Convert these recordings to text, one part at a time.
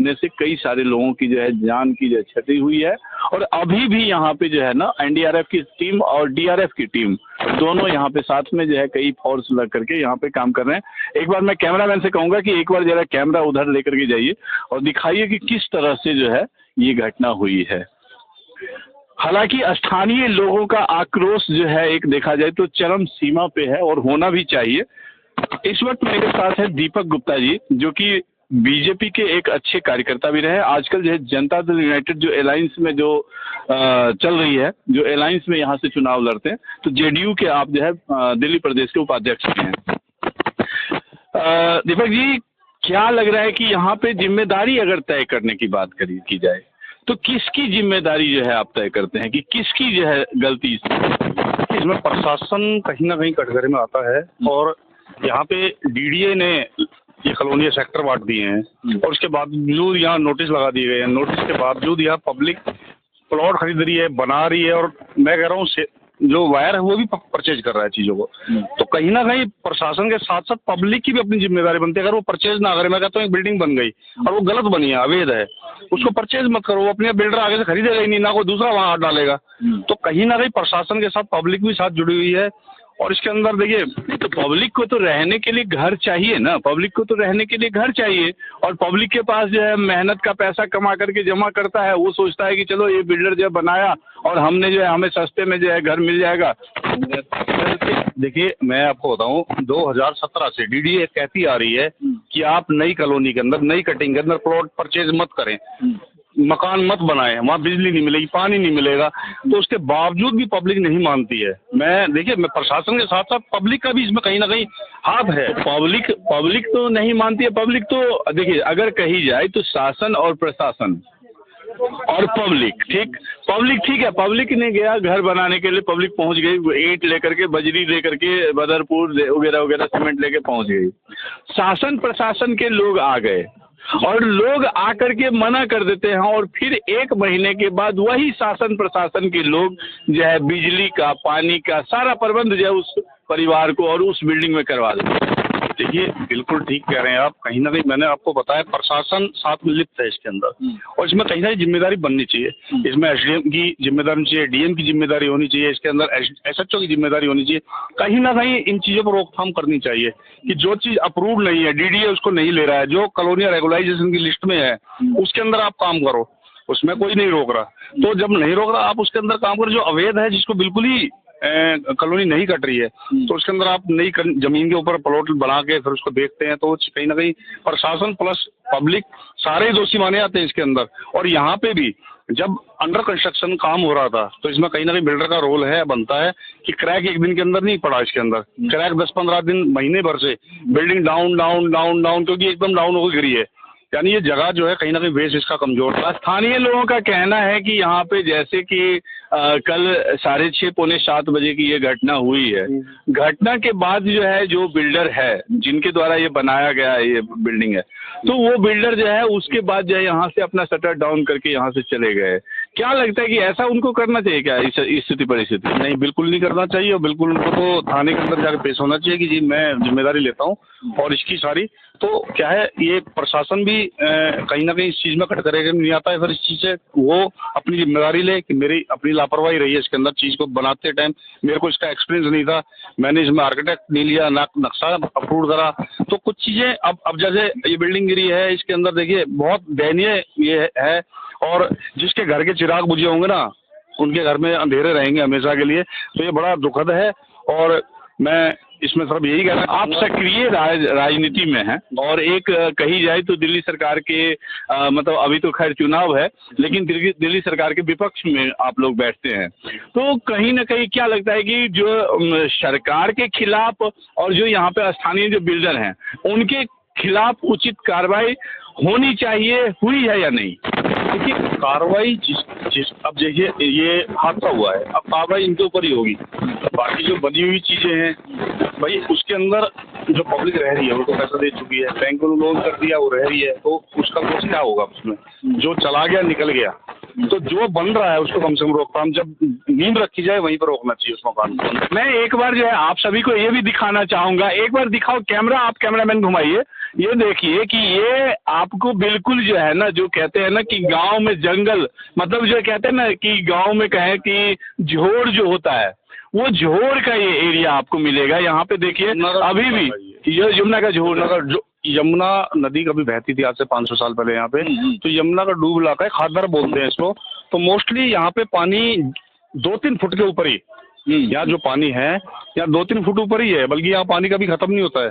गिरने से कई सारे लोगों की जो है जान की जो क्षति हुई है। और अभी भी यहाँ पे जो है ना एनडीआरएफ की टीम और डीआरएफ की टीम दोनों यहाँ पे साथ में जो है कई फोर्स लग करके यहाँ पे काम कर रहे हैं। एक बार मैं कैमरामैन से कहूंगा कि एक बार जरा कैमरा उधर लेकर के जाइए और दिखाइए कि किस तरह से जो है ये घटना हुई है। हालांकि स्थानीय लोगों का आक्रोश जो है एक देखा जाए तो चरम सीमा पे है और होना भी चाहिए। इस वक्त मेरे साथ है दीपक गुप्ता जी, जो कि बीजेपी के एक अच्छे कार्यकर्ता भी रहे। आजकल जो है जनता दल यूनाइटेड जो अलायंस में जो चल रही है, जो अलायंस में यहाँ से चुनाव लड़ते हैं, तो जेडीयू के आप जो है दिल्ली प्रदेश के उपाध्यक्ष भी हैं। दीपक जी, क्या लग रहा है कि यहाँ पे जिम्मेदारी अगर तय करने की बात की जाए तो किसकी जिम्मेदारी जो है आप तय करते हैं कि किसकी जो है गलती इसमें? प्रशासन कहीं ना कहीं कटघरे में आता है और यहाँ पे डीडीए ने ये कॉलोनी सेक्टर बांट दिए हैं और उसके बावजूद यहाँ नोटिस लगा दिए गए हैं। नोटिस के बावजूद यहाँ पब्लिक प्लॉट खरीद रही है, बना रही है और मैं कह रहा हूँ जो वायर है वो भी परचेज कर रहा है चीज़ों को। तो कहीं ना कहीं प्रशासन के साथ साथ पब्लिक की भी अपनी जिम्मेदारी बनती है। अगर वो परचेज ना करे, मैं कहता हूँ एक बिल्डिंग बन गई और वो गलत बनी है, अवैध है, उसको परचेज मत करो। वो अपने बिल्डर आगे से खरीदेगा ही नहीं, ना कोई दूसरा वहाँ हाथ डालेगा। तो कहीं ना कहीं प्रशासन के साथ पब्लिक भी साथ जुड़ी हुई है। और इसके अंदर देखिए, तो पब्लिक को तो रहने के लिए घर चाहिए ना, पब्लिक को तो रहने के लिए घर चाहिए। और पब्लिक के पास जो है मेहनत का पैसा कमा करके जमा करता है, वो सोचता है कि चलो ये बिल्डर जो बनाया और हमने जो है हमें सस्ते में जो है घर मिल जाएगा। देखिए, मैं आपको बताऊं, 2017 से डीडीए कहती आ रही है कि आप नई कॉलोनी के अंदर, नई कटिंग के अंदर प्लॉट परचेज मत करें, मकान मत बनाएं, वहाँ बिजली नहीं मिलेगी, पानी नहीं मिलेगा। तो उसके बावजूद भी पब्लिक नहीं मानती है। देखिए, मैं प्रशासन के साथ साथ पब्लिक का भी इसमें कहीं ना कहीं हाथ है। पब्लिक तो नहीं मानती है। पब्लिक तो देखिए, अगर कही जाए तो शासन और प्रशासन और पब्लिक, ठीक है, पब्लिक ने गया घर बनाने के लिए, पब्लिक पहुंच गई, ईंट लेकर के, बजरी लेकर के, बदरपुर वगैरह वगैरह सीमेंट लेके पहुंच गई। शासन प्रशासन के लोग आ गए और लोग आकर के मना कर देते हैं और फिर एक महीने के बाद वही शासन प्रशासन के लोग जो है बिजली का, पानी का सारा प्रबंध जो है उस परिवार को और उस बिल्डिंग में करवा देते हैं। देखिए, बिल्कुल ठीक कह रहे हैं आप। कहीं ना कहीं मैंने आपको बताया प्रशासन साथ में लिप्त है इसके अंदर और इसमें कहीं ना कहीं जिम्मेदारी बननी चाहिए। इसमें एसडीएम की जिम्मेदारी होनी चाहिए, डीएम की जिम्मेदारी होनी चाहिए, इसके अंदर एसएचओ की जिम्मेदारी होनी चाहिए। कहीं ना कहीं इन चीज़ों पर रोकथाम करनी चाहिए कि जो चीज़ अप्रूव नहीं है, डीडीए उसको नहीं ले रहा है, जो कॉलोनी रेगुलाइजेशन की लिस्ट में है उसके अंदर आप काम करो, उसमें कोई नहीं रोक रहा। तो जब नहीं रोक रहा, आप उसके अंदर काम करो। जो अवैध है, जिसको बिल्कुल ही कॉलोनी नहीं कट रही है, तो उसके अंदर आप नई जमीन के ऊपर प्लॉट बना के फिर उसको देखते हैं, तो कहीं ना कहीं प्रशासन प्लस पब्लिक सारे ही दोषी माने जाते हैं इसके अंदर। और यहाँ पे भी जब अंडर कंस्ट्रक्शन काम हो रहा था, तो इसमें कहीं ना कहीं बिल्डर का रोल है, बनता है कि क्रैक एक दिन के अंदर नहीं पड़ा, इसके अंदर क्रैक 10-15 दिन, महीने भर से building down down down down, क्योंकि एकदम डाउन होकर गिरी है। यानी ये जगह जो है कहीं ना कहीं बेस इसका कमजोर था। स्थानीय लोगों का कहना है कि यहाँ पे जैसे कि कल 6:30 पौने 7 बजे की ये घटना हुई है, घटना के बाद जो है जो बिल्डर है जिनके द्वारा ये बनाया गया ये बिल्डिंग है, तो वो बिल्डर जो है उसके बाद जो है यहाँ से अपना शटर डाउन करके यहाँ से चले गए। क्या लगता है कि ऐसा उनको करना चाहिए क्या इस स्थिति परिस्थिति? नहीं, बिल्कुल नहीं करना चाहिए और बिल्कुल उनको तो थाने के अंदर जाकर पेश होना चाहिए कि जी मैं जिम्मेदारी लेता हूँ और इसकी सारी। तो क्या है, ये प्रशासन भी कहीं ना कहीं इस चीज़ में कटघरे में नहीं आता है। फिर इस चीज़ से वो अपनी जिम्मेदारी ले कि मेरी अपनी लापरवाही रही है इसके अंदर, चीज़ को बनाते टाइम मेरे को इसका एक्सपीरियंस नहीं था, मैंने इसमें आर्किटेक्ट नहीं लिया, ना नक्शा अप्रूव करा। तो कुछ चीज़ें अब जैसे ये बिल्डिंग गिरी है, इसके अंदर देखिए बहुत दयनीय ये है। और जिसके घर के चिराग बुझे होंगे ना, उनके घर में अंधेरे रहेंगे हमेशा के लिए। तो ये बड़ा दुखद है और मैं इसमें सब यही कह रहा हूँ। आप सक्रिय राजनीति में हैं और एक कही जाए तो दिल्ली सरकार के मतलब अभी तो खैर चुनाव है, लेकिन दिल्ली सरकार के विपक्ष में आप लोग बैठते हैं, तो कहीं ना कहीं क्या लगता है कि जो सरकार के खिलाफ और जो यहाँ पे स्थानीय जो बिल्डर हैं उनके खिलाफ उचित कार्रवाई होनी चाहिए, हुई है या नहीं? देखिए, कार्रवाई अब देखिए ये हादसा हुआ है, अब कार्रवाई इनके ऊपर ही होगी। बाकी जो बनी हुई चीजें हैं भाई, उसके अंदर जो पब्लिक रह रही है उनको पैसा दे चुकी है, बैंक को लोन कर दिया, वो रह रही है, तो उसका कुछ क्या होगा उसमें? जो चला गया निकल गया। तो जो बन रहा है उसको कम से कम रोकथाम जब नींव रखी जाए वहीं पर रोकना चाहिए उस मकान को। मैं एक बार जो है आप सभी को ये भी दिखाना चाहूंगा, एक बार दिखाओ कैमरा, आप कैमरामैन घुमाइए, ये देखिए कि ये आपको बिल्कुल जो है ना, जो कहते हैं ना कि गांव में जंगल, मतलब जो कहते हैं ना कि गांव में कहें कि झोड़ जो होता है, वो झोड़ का ये एरिया आपको मिलेगा। यहाँ पे देखिए अभी भी ये यमुना का झोड़, जो यमुना नदी कभी बहती थी आज से 500 साल पहले यहाँ पे, तो यमुना का डूब इलाका है, खादर बोलते हैं इसको। तो मोस्टली यहाँ पे पानी 2-3 फुट के ऊपर ही, यहाँ जो पानी है यहाँ 2-3 फुट ऊपर ही है, बल्कि यहाँ पानी कभी खत्म नहीं होता है।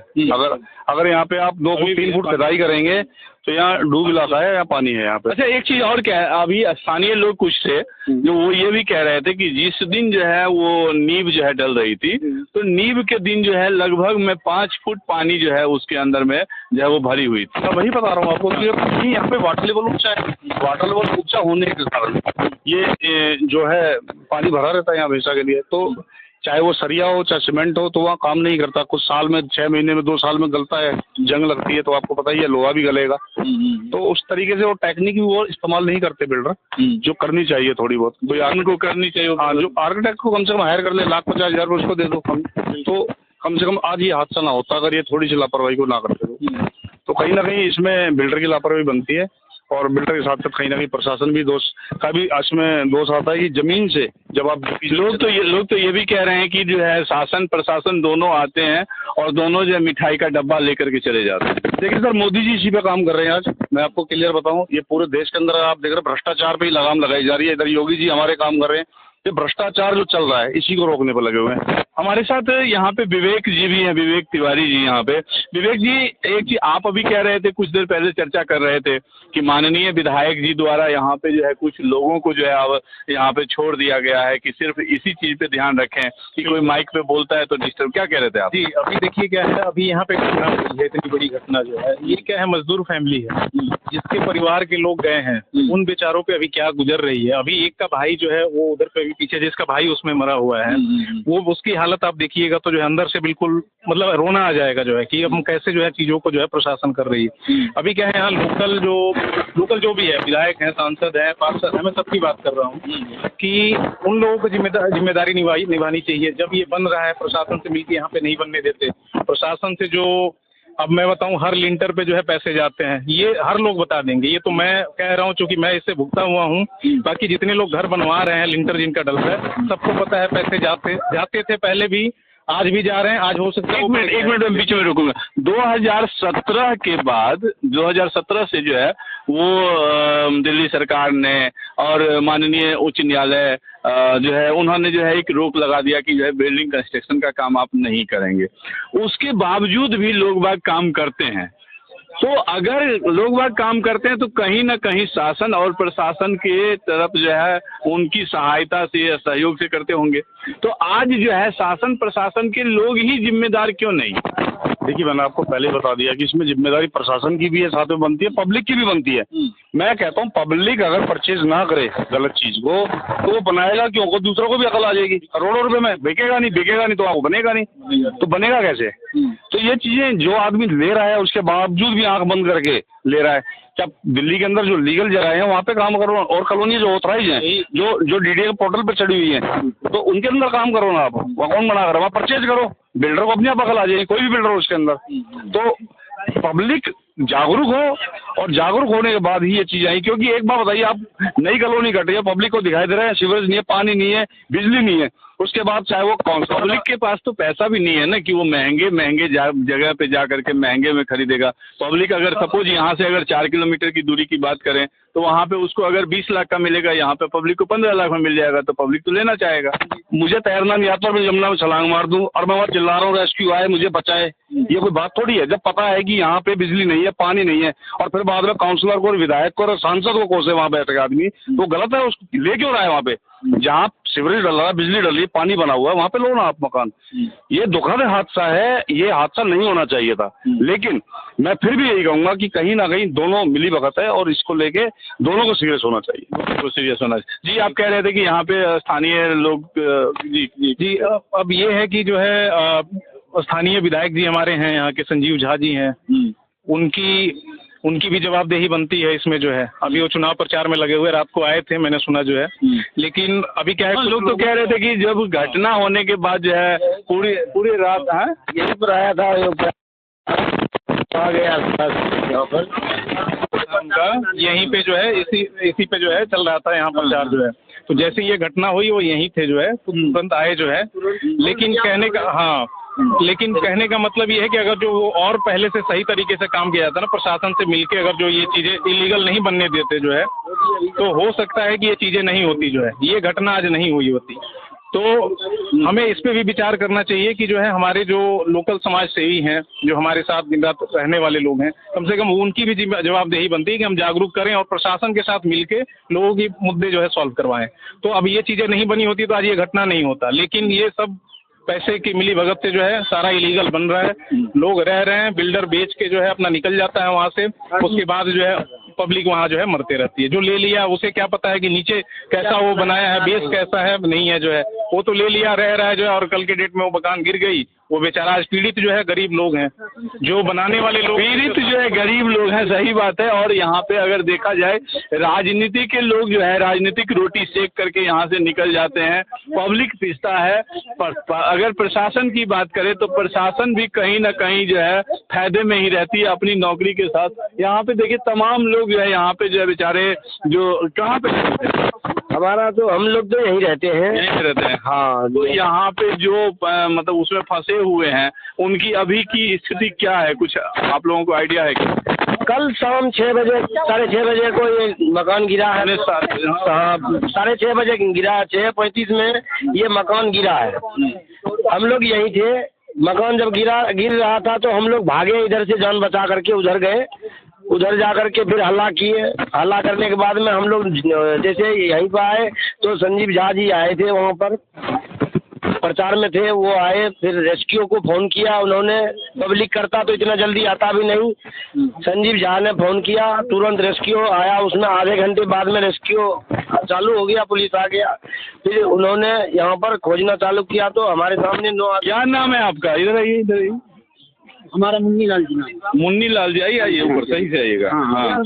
अगर यहाँ पे आप 2-3 फुट खुदाई करेंगे तो यहाँ डूब इलाका है, यहाँ पानी है यहाँ पे। अच्छा, एक चीज और क्या है, अभी स्थानीय लोग कुछ थे जो वो ये भी कह रहे थे कि जिस दिन जो है वो नींव जो है डल रही थी, तो नींव के दिन जो है लगभग में 5 फुट पानी जो है उसके अंदर में जो है वो भरी हुई थी। मैं वही बता रहा हूँ आपको कि यहाँ पे वाटर लेवल ऊंचा है, वाटर लेवल ऊंचा होने के कारण ये जो है पानी भरा रहता है यहाँ हमेशा के लिए। तो चाहे वो सरिया हो चाहे सीमेंट हो, तो वहाँ काम नहीं करता। कुछ साल में 6 महीने में 2 साल में गलता है, जंग लगती है तो आपको पता ही है लोहा भी गलेगा। तो उस तरीके से वो टेक्निक भी वो इस्तेमाल नहीं करते बिल्डर, जो करनी चाहिए थोड़ी बहुत, कोई उनको करनी चाहिए। हाँ, जो आर्किटेक्ट को कम से कम हायर कर ले, 1,50,000 रुपये उसको दे दो, तो कम से कम आज ये हादसा ना होता अगर ये थोड़ी सी लापरवाही को ना करते तो कहीं ना कहीं इसमें बिल्डर की लापरवाही बनती है, और बिल्डर के साथ साथ कहीं ना कहीं प्रशासन भी दोष का भी इसमें दोष आता है कि जमीन से जब आप लोग तो ये भी कह रहे हैं कि जो है शासन प्रशासन दोनों आते हैं और दोनों जो है मिठाई का डब्बा लेकर के चले जाते हैं। देखिए सर, मोदी जी इसी पे काम कर रहे हैं। आज मैं आपको क्लियर बताऊं, ये पूरे देश के अंदर आप देख रहे हैं भ्रष्टाचार पे ही लगाम लगाई जा रही है। इधर योगी जी हमारे काम कर रहे हैं, ये भ्रष्टाचार जो चल रहा है इसी को रोकने पर लगे हुए हैं। हमारे साथ यहाँ पे विवेक जी भी हैं, विवेक तिवारी जी यहाँ पे। विवेक जी, एक चीज आप अभी कह रहे थे, कुछ देर पहले चर्चा कर रहे थे कि माननीय विधायक जी द्वारा यहाँ पे जो है कुछ लोगों को जो है अब यहाँ पे छोड़ दिया गया है कि सिर्फ इसी चीज पे ध्यान रखें कि कोई माइक पे बोलता है तो डिस्टर्ब, क्या कह रहे थे आप? जी, अभी देखिए क्या है, अभी यहाँ पे घटना हुई है, इतनी बड़ी घटना जो है, ये क्या है, मजदूर फैमिली है जिसके परिवार के लोग गए हैं, उन बेचारों पे अभी क्या गुजर रही है। अभी एक का भाई जो है वो उधर पे भी पीछे जिसका भाई उसमें मरा हुआ है, वो उसकी हालत आप देखिएगा तो जो है अंदर से बिल्कुल मतलब रोना आ जाएगा जो है कि हम कैसे जो है चीजों को जो है प्रशासन कर रही है। अभी क्या है, यहाँ लोकल जो भी है, विधायक हैं, सांसद हैं, पार्षद हैं, मैं सबकी बात कर रहा हूँ कि उन लोगों को जिम्मेदारी निभानी चाहिए। जब ये बन रहा है प्रशासन से मिलकर यहाँ पे नहीं बनने देते, प्रशासन से जो अब मैं बताऊं हर लिंटर पे जो है पैसे जाते हैं, ये हर लोग बता देंगे। ये तो मैं कह रहा हूं चूंकि मैं इससे भुगता हुआ हूं, बाकी जितने लोग घर बनवा रहे हैं, लिंटर जिनका डल रहा है, सबको पता है पैसे जाते थे पहले भी, आज भी जा रहे हैं। आज हो सकता है एक मिनट में बीच में रुकूंगा। 2017 के बाद 2017 से जो है वो दिल्ली सरकार ने और माननीय उच्च न्यायालय जो है उन्होंने जो है एक रोक लगा दिया कि जो है बिल्डिंग कंस्ट्रक्शन का काम आप नहीं करेंगे। उसके बावजूद भी लोग बाग काम करते हैं। तो अगर लोग बाग काम करते हैं तो कहीं ना कहीं शासन और प्रशासन के तरफ जो है उनकी सहायता से या सहयोग से करते होंगे। तो आज जो है शासन प्रशासन के लोग ही जिम्मेदार क्यों नहीं? देखिए, मैंने आपको पहले बता दिया कि इसमें जिम्मेदारी प्रशासन की भी है, साथ में बनती है, पब्लिक की भी बनती है। मैं कहता हूँ पब्लिक अगर परचेज ना करे गलत चीज को तो वो बनाएगा क्यों? को दूसरों को भी अकल आ जाएगी। करोड़ों रुपए में बिकेगा नहीं तो आपको बनेगा नहीं, तो बनेगा कैसे? तो ये चीजें जो आदमी ले रहा है उसके बावजूद भी आंख बंद करके ले रहा है। क्या दिल्ली के अंदर जो लीगल जगह है वहाँ पे काम करो, और कॉलोनी जो ऑथराइज है, जो डीडीए के पोर्टल पे चढ़ी हुई है, तो उनके अंदर काम करो ना आप। वहाँ कौन बना कर, वहाँ परचेज करो, बिल्डर को अपने आप अकल आ जाएगी, कोई भी बिल्डर हो उसके अंदर। तो पब्लिक जागरूक हो, और जागरूक होने के बाद ही ये चीज आई। क्योंकि एक बात बताइए, आप नई कॉलोनी कट रही है, पब्लिक को दिखाई दे रहा है सीवरेज नहीं है, पानी नहीं है, बिजली नहीं है, उसके बाद चाहे वो कौन सा, पब्लिक के पास तो पैसा भी नहीं है ना कि वो महंगे जगह पे जा करके महंगे में खरीदेगा। पब्लिक अगर सपोज यहाँ से अगर 4 किलोमीटर की दूरी की बात करें तो वहाँ पे उसको अगर 20 लाख का मिलेगा, यहाँ पे पब्लिक को 15 लाख में मिल जाएगा, तो पब्लिक तो लेना चाहेगा। मुझे तैरना नहीं आता, मैं यमुना में छलांग मार दूं और मैं वहाँ चिल्ला रहा हूँ रेस्क्यू आए मुझे बचाए, ये कोई बात थोड़ी है। जब पता है कि यहाँ पे बिजली नहीं है, पानी नहीं है, और फिर बाद में काउंसलर को, विधायक को और सांसद को कोसे वहाँ बैठे आदमी, तो गलत है। उसको ले क्यों रहा है वहाँ पे? जहाँ सीवरेज डल रहा है, बिजली डल रही है, पानी बना हुआ है, वहाँ पे लो ना आप मकान। ये दुखद हादसा है, ये हादसा नहीं होना चाहिए था। लेकिन मैं फिर भी यही कहूंगा कि कहीं ना कहीं दोनों मिली भगत है, और इसको लेके दोनों को सीरियस होना चाहिए। जी, आप कह रहे थे कि यहाँ पे स्थानीय लोग जी अब ये है कि जो है स्थानीय विधायक जी हमारे हैं, यहाँ के संजीव झा जी हैं, उनकी उनकी भी जवाबदेही बनती है इसमें जो है। अभी वो चुनाव प्रचार में लगे हुए, रात को आए थे, मैंने सुना जो है। लेकिन अभी क्या है, कुछ लोग तो कह रहे थे कि जब घटना होने के बाद जो है पूरी रात यहीं पर आया था, आ गया यहाँ पर उनका यहीं पे जो है इसी पे जो है चल रहा था यहाँ प्रचार जो है। तो जैसे ये घटना हुई वो यहीं थे जो है, तुरंत आए जो है। लेकिन कहने का मतलब ये है कि अगर जो वो और पहले से सही तरीके से काम किया जाता ना, प्रशासन से मिलके अगर जो ये चीज़ें इलीगल नहीं बनने देते जो है, तो हो सकता है कि ये चीज़ें नहीं होती जो है, ये घटना आज नहीं हुई होती। तो हमें इस पे भी विचार करना चाहिए कि जो है हमारे जो लोकल समाज सेवी हैं, जो हमारे साथ दिन रात रहने वाले लोग हैं, कम से कम उनकी भी जवाबदेही बनती है कि हम जागरूक करें और प्रशासन के साथ मिलके लोगों की मुद्दे जो है सॉल्व करवाएं। तो अब ये चीज़ें नहीं बनी होती तो आज ये घटना नहीं होता। लेकिन ये सब पैसे की मिली भगत से जो है सारा इलीगल बन रहा है। लोग रह रहे हैं, बिल्डर बेच के जो है अपना निकल जाता है वहाँ से, उसके बाद जो है पब्लिक वहाँ जो है मरते रहती है। जो ले लिया उसे क्या पता है कि नीचे कैसा वो बनाया है, बेस कैसा है नहीं है जो है, वो तो ले लिया, रह रहा है जो है, और कल के डेट में वो मकान गिर गई, वो बेचारा आज पीड़ित जो है गरीब लोग हैं, जो बनाने वाले लोग पीड़ित जो है गरीब लोग हैं, सही बात है। और यहाँ पे अगर देखा जाए राजनीति के लोग जो है राजनीतिक रोटी सेक करके यहाँ से निकल जाते हैं, पब्लिक पिसता है। अगर प्रशासन की बात करें तो प्रशासन भी कहीं ना कहीं जो है फायदे में ही रहती है अपनी नौकरी के साथ। यहाँ पे देखिए तमाम लोग जो है यहाँ पे जो है बेचारे जो कहाँ पे हमारा तो हम लोग तो यहीं रहते हैं। हाँ, तो यहाँ पे जो मतलब उसमें फंसे हुए हैं उनकी अभी की स्थिति क्या है, कुछ आप लोगों को आइडिया है क्या? कल शाम 6 बजे 6:30 बजे को ये मकान गिरा है। 6:30 बजे गिरा, 6:35 में ये मकान गिरा है। हम लोग यहीं थे, मकान जब गिर रहा था तो हम लोग भागे इधर से, जान बचा करके उधर गए। उधर जा करके फिर हल्ला किए। हल्ला करने के बाद में हम लोग जैसे यहीं पर आए तो संजीव झा जी आए थे, वहाँ पर प्रचार में थे, वो आए। फिर रेस्क्यू को फ़ोन किया उन्होंने, पब्लिक करता तो इतना जल्दी आता भी नहीं। संजीव झा ने फ़ोन किया, तुरंत रेस्क्यू आया। उसमें आधे घंटे बाद में रेस्क्यू चालू हो गया, पुलिस आ गया। फिर उन्होंने यहाँ पर खोजना चालू किया तो हमारे सामने 9 आदमी। क्या नाम है आपका? इधर आइए, इधर आइए। हमारा मुन्नी लाल जी नाम। मुन्नी लाल जी, आइए ऊपर, सही से आइएगा। हाँ,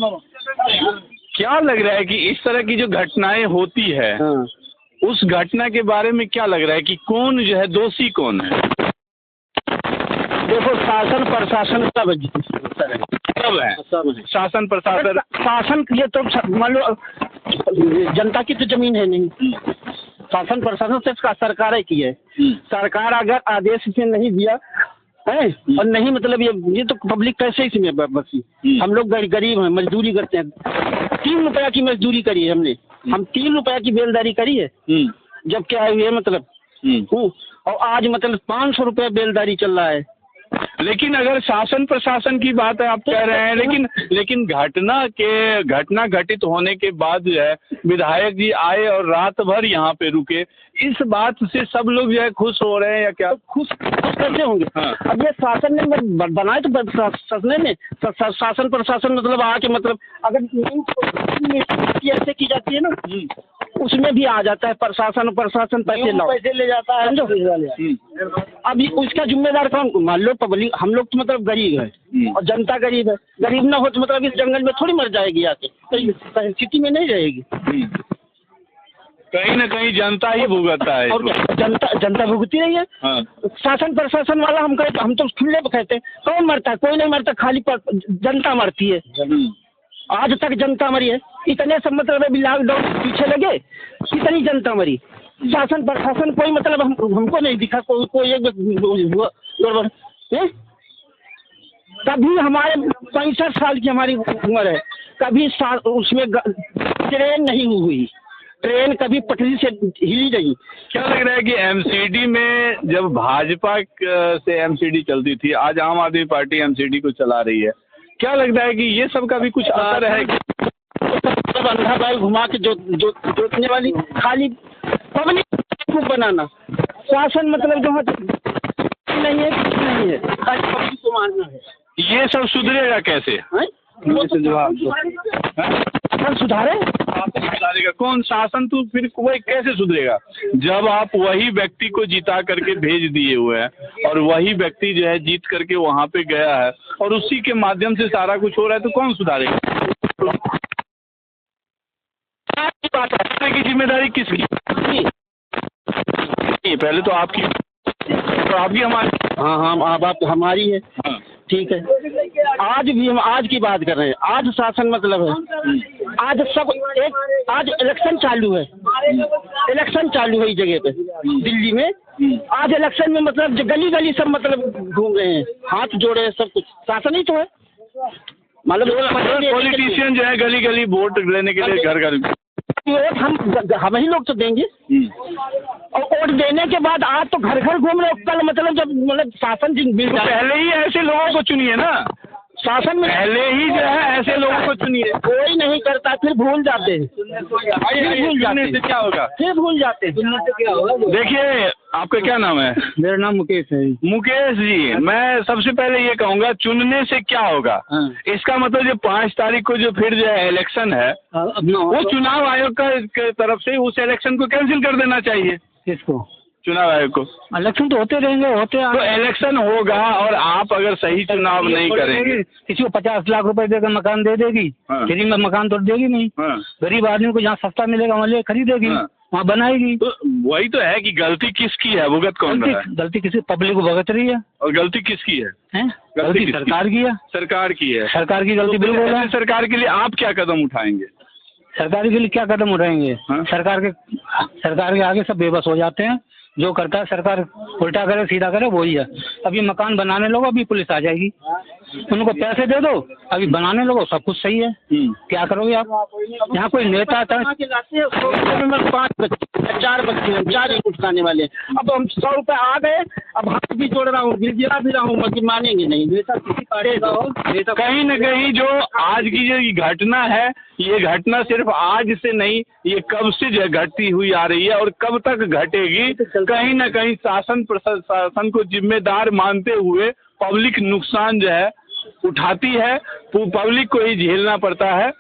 क्या लग रहा है कि इस तरह की जो घटनाएं होती है, उस घटना के बारे में क्या लग रहा है कि कौन जो है दोषी कौन है? देखो, शासन प्रशासन सब है। शासन प्रशासन शासन ये तो मान लो जनता की तो जमीन है नहीं, शासन प्रशासन सिर्फ सरकार की है। सरकार अगर आदेश से नहीं दिया है और नहीं मतलब ये तो पब्लिक कैसे इसमें बसी। हम लोग गरीब हैं, मजदूरी करते हैं। 3 रुपया की मजदूरी करी है हमने, हम 3 रुपया की बेलदारी करी है। जब क्या है ये मतलब और आज मतलब 500 रुपया बेलदारी चल रहा है। लेकिन अगर शासन प्रशासन की बात है, आप कह रहे हैं, लेकिन घटना घटित होने के बाद जो है विधायक जी आए और रात भर यहाँ पे रुके, इस बात से सब लोग जो है खुश हो रहे हैं या क्या? खुश कैसे होंगे? अब ये शासन ने बनाए तो शासन प्रशासन मतलब आके मतलब अगर ऐसे की जाती है ना, उसमें भी आ जाता है प्रशासन पैसे ले जाता है। अब उसका जिम्मेदार कौन? मान लो पब्लिक, हम लोग तो मतलब गरीब है और जनता गरीब है। गरीब ना हो तो मतलब इस जंगल में थोड़ी मर जाएगी आके, तो सिटी में नहीं रहेगी। कहीं ना कहीं जनता ही भुगतता है। और जनता भुगती रही है। शासन प्रशासन वाला हम तो खुले पे कहते हैं, कौन मरता है? कोई नहीं मरता, खाली जनता मरती है। आज तक जनता मरी है, इतने सब मतलब लॉकडाउन पीछे लगे, इतनी जनता मरी। शासन प्रशासन कोई मतलब हमको नहीं दिखा, कोई एक गड़बड़। कभी हमारे 65 साल की हमारी उम्र है, कभी उसमें ट्रेन नहीं हुई, ट्रेन कभी पटरी से हिली नहीं। क्या लग रहा है कि एमसीडी में जब भाजपा से एमसीडी चलती थी, आज आम आदमी पार्टी एमसीडी को चला रही है, क्या लगता है कि ये सब का भी कुछ असर है? सब अंधा बैल घुमा के जोतने वाली खाली पब्लिक को बनाना, शासन मतलब जो नहीं है, कुछ नहीं है, खाली पब्लिक को मारना है। ये सब सुधरेगा कैसे? शासन सुधारे। शासन सुधारेगा कौन? शासन तो फिर वही कैसे सुधरेगा जब आप वही व्यक्ति को जिता करके भेज दिए हुए हैं और वही व्यक्ति जो है जीत करके वहाँ पे गया है और उसी के माध्यम से सारा कुछ हो रहा है, तो कौन सुधारेगा? की जिम्मेदारी किसकी? पहले तो आपकी, तो आपकी हमारी। हाँ हाँ, बात हमारी है। हाँ। ठीक है, आज भी हम आज की बात कर रहे हैं। आज शासन मतलब है, आज सब एक, आज इलेक्शन चालू है, इलेक्शन चालू है इस जगह पे दिल्ली में। आज इलेक्शन में मतलब गली गली सब मतलब घूम रहे हैं, हाथ जोड़े हैं, सब कुछ शासन ही तो है। मतलब पॉलिटिशियन जो है गली गली वोट लेने के लिए घर घर वोट हम ही लोग तो देंगे, और वोट देने के बाद आज तो घर घर घूम रहे हो। कल मतलब जब मतलब शासन तो पहले ही ऐसे लोगों को चुनिए ना, शासन में पहले ही जो है ऐसे लोगों को चुनिए। कोई नहीं करता, फिर भूल जाते हैं, से क्या होगा? फिर भूल जाते हैं। देखिए, आपका क्या नाम है? मेरा नाम मुकेश है। मुकेश जी, मैं सबसे पहले ये कहूँगा, चुनने से क्या होगा? इसका मतलब जो 5 तारीख को जो फिर जो है इलेक्शन है, वो चुनाव आयोग का तरफ से उस इलेक्शन को कैंसिल कर देना चाहिए। किसको? चुनाव आयोग को। इलेक्शन तो होते रहेंगे, तो इलेक्शन होगा और आप अगर सही चुनाव नहीं करेंगे, किसी को 50 लाख रुपए देकर मकान दे देगी, फ्री में मकान तो देगी नहीं। गरीब आदमी को जहाँ सस्ता मिलेगा वहाँ ले खरीदेगी, वहाँ बनाएगी। तो वही तो है कि गलती किसकी है, भुगत कौन रहा है? गलती किसी पब्लिक को भुगत रही है। और गलती किसकी है? गलती सरकार की है। सरकार की है। सरकार की गलती बिल्कुल है। सरकार के लिए आप क्या कदम उठाएंगे? सरकार के लिए क्या कदम उठाएंगे? सरकार के आगे सब बेबस हो जाते हैं। जो करता है सरकार, उल्टा करे सीधा करे वही है। अभी मकान बनाने लोगो, अभी पुलिस आ जाएगी, उनको पैसे दे दो, अभी बनाने लोगो, सब कुछ सही है। क्या करोगे आप? यहाँ कोई नेता आता है, 5 बच्चे 4 बच्चे 4 यूनिट खाने वाले, अब हम 100 रुपए आ गए, अब हाथ भी जोड़ रहा हूँ, गिरा भी रहा हूँ, मगर मानेंगे नहीं। नेता किसी पार्टी का हो, कहीं न कहीं जो आज की जो घटना है, ये घटना सिर्फ आज से नहीं, ये कब से जो घटती हुई आ रही है और कब तक घटेगी। कहीं न कहीं शासन प्रशासन को जिम्मेदार मानते हुए पब्लिक नुकसान जो है उठाती है, पब्लिक को ही झेलना पड़ता है।